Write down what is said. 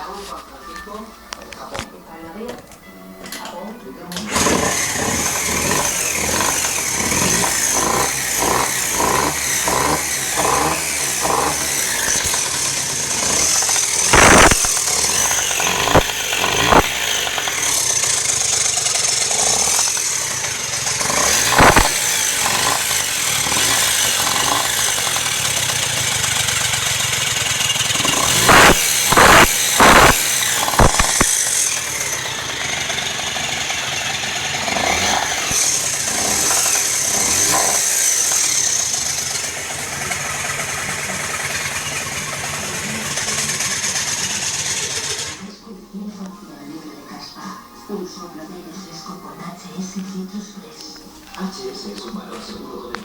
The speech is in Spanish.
Japón, San Francisco, Japón. Está en la vía. Japón. Un soplo de aire fresco con HS Citrus Fresh. HS es un valor seguro de